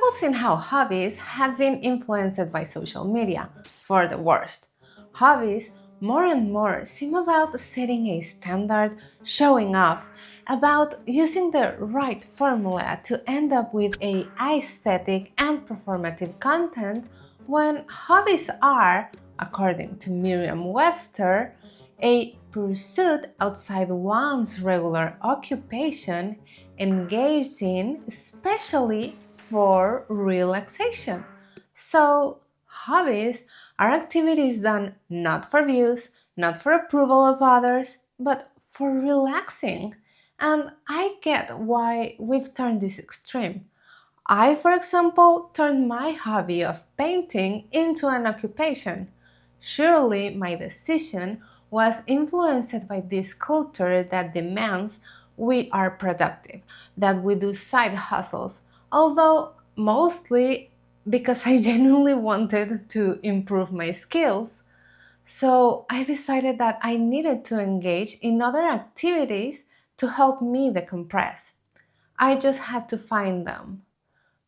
all seen how hobbies have been influenced by social media for the worst. Hobbies more and more seem about setting a standard, showing off, about using the right formula to end up with a aesthetic and performative content when hobbies are, according to Merriam-Webster, a pursuit outside one's regular occupation engaged in especially for relaxation. So, hobbies are activities done not for views, not for approval of others, but for relaxing. And I get why we've turned this extreme. I, for example, turned my hobby of painting into an occupation. Surely my decision was influenced by this culture that demands we are productive, that we do side hustles, although mostly because I genuinely wanted to improve my skills. So I decided that I needed to engage in other activities to help me decompress. I just had to find them.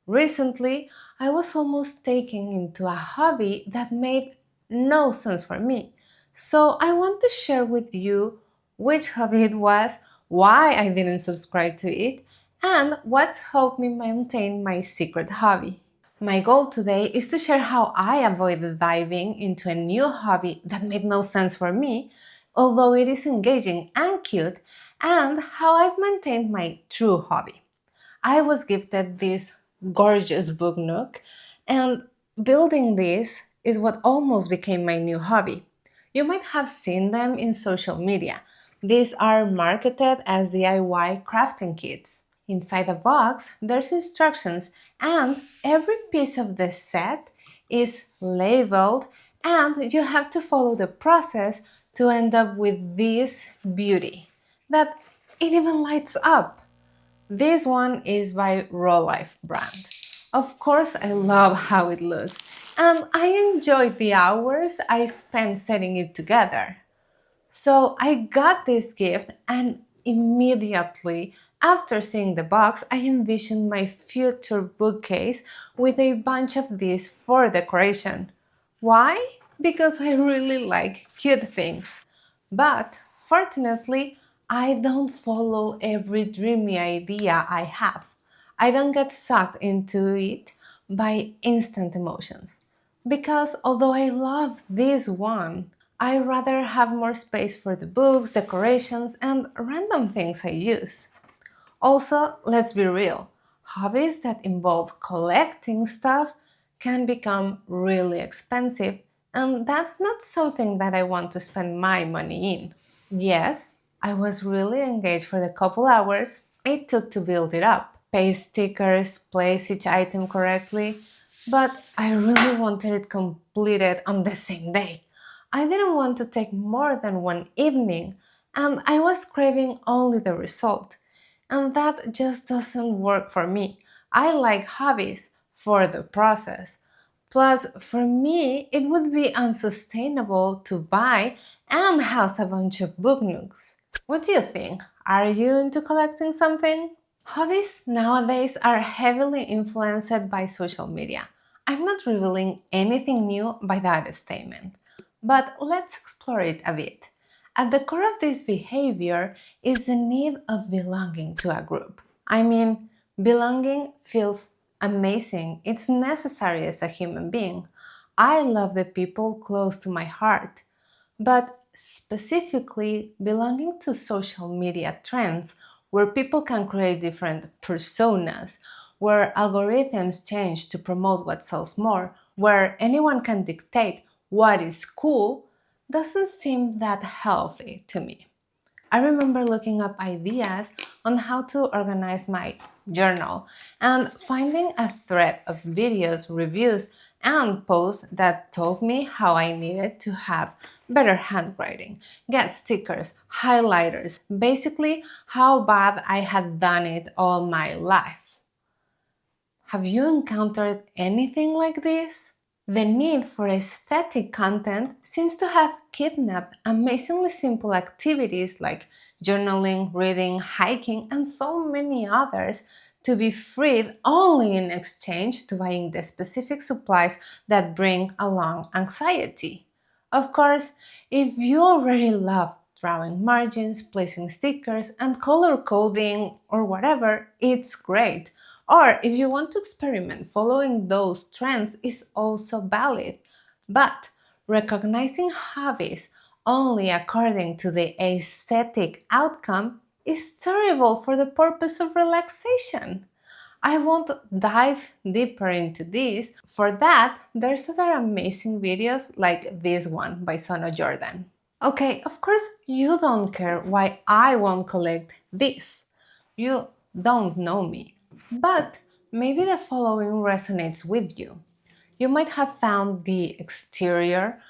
Recently, I was almost taken into a hobby that made no sense for me. So I want to share with you which hobby it was, why I didn't subscribe to it, and what's helped me maintain my secret hobby. My goal today is to share how I avoided diving into a new hobby that made no sense for me, although it is engaging and cute, and how I've maintained my true hobby. I was gifted this gorgeous book nook, and building this is what almost became my new hobby. You might have seen them in social media. These are marketed as DIY crafting kits. Inside the box, there's instructions, and every piece of the set is labeled, and you have to follow the process to end up with this beauty that it even lights up. This one is by Raw Life brand. Of course, I love how it looks, and I enjoyed the hours I spent setting it together. So I got this gift, and immediately after seeing the box, I envisioned my future bookcase with a bunch of these for decoration. Why? Because I really like cute things. But fortunately, I don't follow every dreamy idea I have. I don't get sucked into it by instant emotions. Because although I love this one, I rather have more space for the books, decorations, and random things I use. Also, let's be real, hobbies that involve collecting stuff can become really expensive, and that's not something that I want to spend my money in. Yes, I was really engaged for the couple hours it took to build it up, paste stickers, place each item correctly, but I really wanted it completed on the same day. I didn't want to take more than one evening, and I was craving only the result. And that just doesn't work for me. I like hobbies for the process. Plus, for me, it would be unsustainable to buy and house a bunch of book nooks. What do you think? Are you into collecting something? Hobbies nowadays are heavily influenced by social media. I'm not revealing anything new by that statement, but let's explore it a bit. At the core of this behavior is the need of belonging to a group. I mean, belonging feels amazing, it's necessary as a human being. I love the people close to my heart, but specifically belonging to social media trends where people can create different personas, where algorithms change to promote what sells more, where anyone can dictate what is cool, doesn't seem that healthy to me. I remember looking up ideas on how to organize my journal and finding a thread of videos, reviews, and posts that told me how I needed to have better handwriting, get stickers, highlighters, basically how bad I had done it all my life. Have you encountered anything like this? The need for aesthetic content seems to have kidnapped amazingly simple activities like journaling, reading, hiking, and so many others to be freed only in exchange to buying the specific supplies that bring along anxiety. Of course, if you already love drawing margins, placing stickers, and color coding or whatever, it's great. Or if you want to experiment, following those trends is also valid. But recognizing hobbies only according to the aesthetic outcome is terrible for the purpose of relaxation. I won't dive deeper into this. For that, there's other amazing videos like this one by Sono Jordan. Okay, of course, you don't care why I won't collect this. You don't know me. But maybe the following resonates with you. You might have found the exterior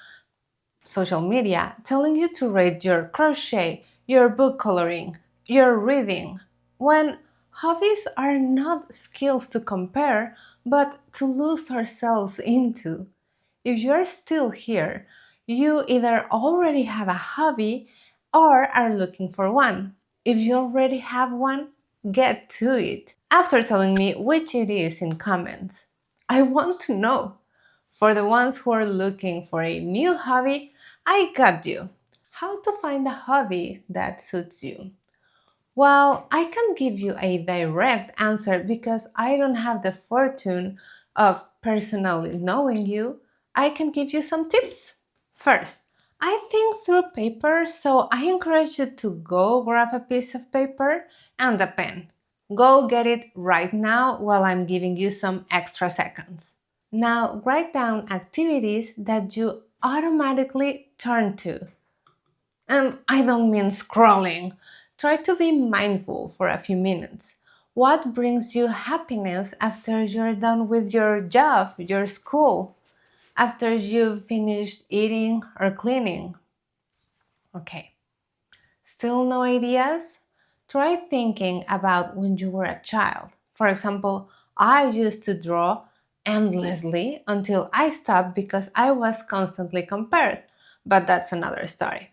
social media telling you to rate your crochet, your book coloring, your reading, when hobbies are not skills to compare, but to lose ourselves into. If you're still here, you either already have a hobby or are looking for one. If you already have one, get to it. After telling me which it is in comments, I want to know. For the ones who are looking for a new hobby, I got you. How to find a hobby that suits you? Well, I can't give you a direct answer because I don't have the fortune of personally knowing you. I can give you some tips. First, I think through paper, so I encourage you to go grab a piece of paper and a pen. Go get it right now while I'm giving you some extra seconds. Now, write down activities that you automatically turn to. And I don't mean scrolling. Try to be mindful for a few minutes. What brings you happiness after you're done with your job, your school, after you've finished eating or cleaning? Okay, still no ideas? Try thinking about when you were a child. For example, I used to draw endlessly until I stopped because I was constantly compared. But that's another story.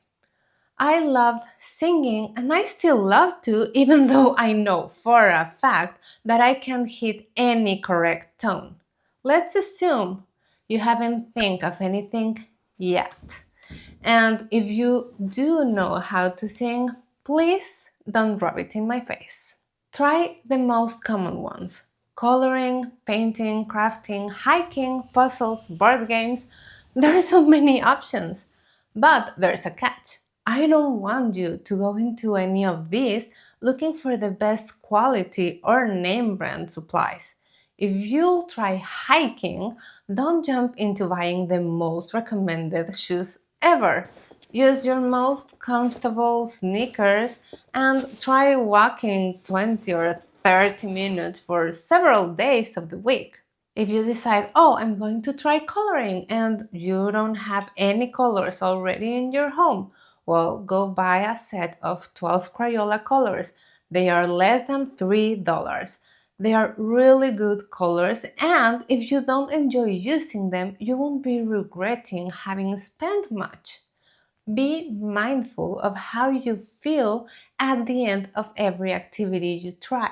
I loved singing and I still love to, even though I know for a fact that I can't hit any correct tone. Let's assume you haven't think of anything yet. And if you do know how to sing, please don't rub it in my face. Try the most common ones: coloring, painting, crafting, hiking, puzzles, board games. There are so many options. But there's a catch. I don't want you to go into any of these looking for the best quality or name brand supplies. If you'll try hiking, don't jump into buying the most recommended shoes ever. Use your most comfortable sneakers and try walking 20 or 30 minutes for several days of the week. If you decide, oh, I'm going to try coloring and you don't have any colors already in your home, well, go buy a set of 12 Crayola colors. They are less than $3. They are really good colors, and if you don't enjoy using them, you won't be regretting having spent much. Be mindful of how you feel at the end of every activity you try.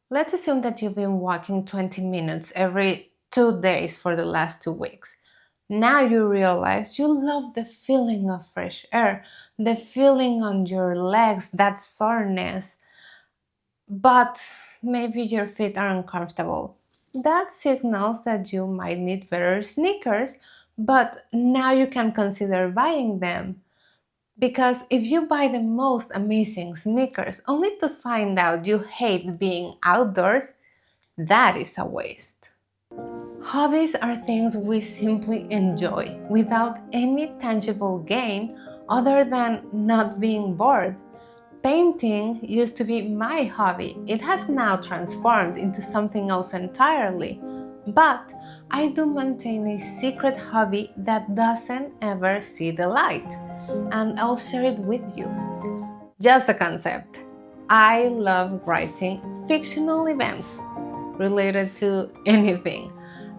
Let's assume that you've been walking 20 minutes every 2 days for the last 2 weeks. Now you realize you love the feeling of fresh air, the feeling on your legs, that soreness, but maybe your feet are uncomfortable. That signals that you might need better sneakers, but now you can consider buying them. Because if you buy the most amazing sneakers only to find out you hate being outdoors, that is a waste. Hobbies are things we simply enjoy without any tangible gain other than not being bored. Painting used to be my hobby. It has now transformed into something else entirely. But I do maintain a secret hobby that doesn't ever see the light, and I'll share it with you. Just a concept. I love writing fictional events related to anything.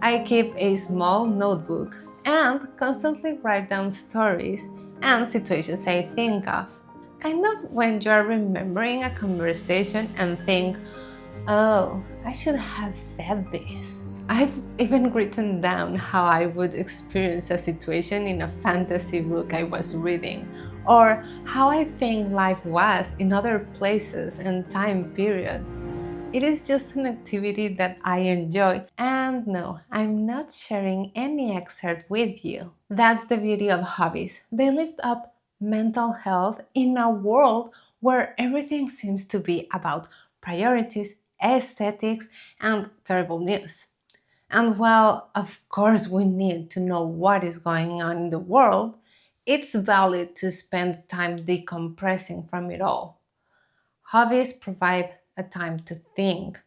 I keep a small notebook and constantly write down stories and situations I think of. Kind of when you're remembering a conversation and think, Oh, I should have said this. I've even written down how I would experience a situation in a fantasy book I was reading, or how I think life was in other places and time periods. It is just an activity that I enjoy, and no, I'm not sharing any excerpt with you. That's the beauty of hobbies. They lift up mental health in a world where everything seems to be about priorities, aesthetics, and terrible news. And while, of course, we need to know what is going on in the world, it's valid to spend time decompressing from it all. Hobbies provide a time to think,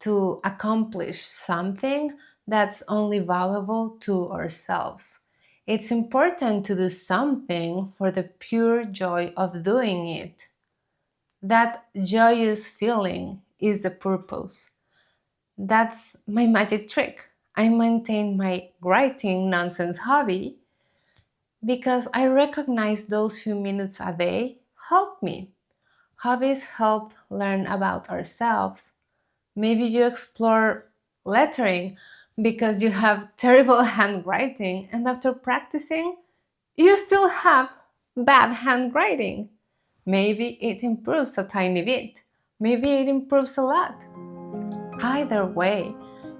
to accomplish something that's only valuable to ourselves. It's important to do something for the pure joy of doing it. That joyous feeling is the purpose. That's my magic trick. I maintain my writing nonsense hobby because I recognize those few minutes a day help me. Hobbies help learn about ourselves. Maybe you explore lettering because you have terrible handwriting, and after practicing, you still have bad handwriting. Maybe it improves a tiny bit. Maybe it improves a lot. Either way,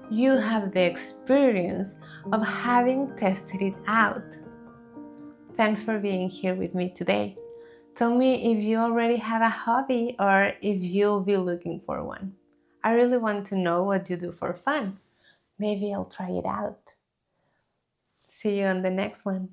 you have the experience of having tested it out. Thanks for being here with me today. Tell me if you already have a hobby or if you'll be looking for one. I really want to know what you do for fun. Maybe I'll try it out. See you on the next one.